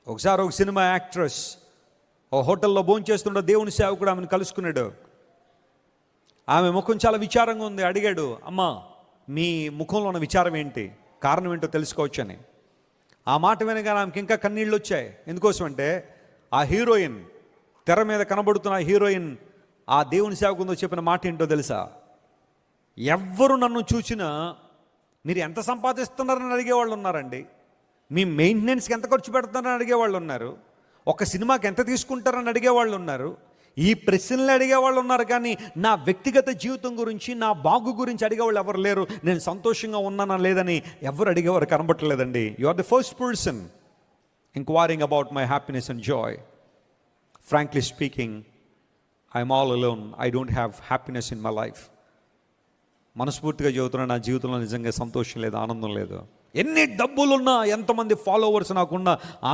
ఒకసారి ఒక cinema actress ఓ హోటల్లో భోంచేస్తుండే దేవుని సేవకుడు ఆమెను కలుసుకున్నాడు. ఆమె ముఖం చాలా విచారంగా ఉంది. అడిగాడు, అమ్మా మీ ముఖంలో ఉన్న విచారం ఏంటి, కారణం ఏంటో తెలుసుకోవచ్చని. ఆ మాట వినగానే ఆమెకి ఇంకా కన్నీళ్ళు వచ్చాయి. ఎందుకోసం అంటే ఆ హీరోయిన్, తెర మీద కనబడుతున్న ఆ హీరోయిన్ ఆ దేవుని సేవకుందో చెప్పిన మాట ఏంటో తెలుసా? ఎవ్వరు నన్ను చూసినా మీరు ఎంత సంపాదిస్తున్నారని అడిగేవాళ్ళు ఉన్నారండి, మీ మెయింటెనెన్స్కి ఎంత ఖర్చు పెడుతున్నారని అడిగేవాళ్ళు ఉన్నారు, ఒక సినిమాకి ఎంత తీసుకుంటారని అడిగేవాళ్ళు ఉన్నారు, ఈ ప్రశ్నలు అడిగేవాళ్ళు ఉన్నారు. కానీ నా వ్యక్తిగత జీవితం గురించి, నా బాగు గురించి అడిగేవాళ్ళు ఎవరు లేరు. నేను సంతోషంగా ఉన్నానా లేదని ఎవరు అడిగేవారు కనబట్టలేదండి. You are the first person inquiring about my happiness and joy. Frankly speaking, I'm all alone. I don't have happiness in my life. మనస్ఫూర్తిగా చెబుతున్నా, నా జీవితంలో నిజంగా సంతోషం లేదు, ఆనందం లేదు. ఎన్ని డబ్బులున్నా, ఎంతమంది ఫాలోవర్స్ నాకున్నా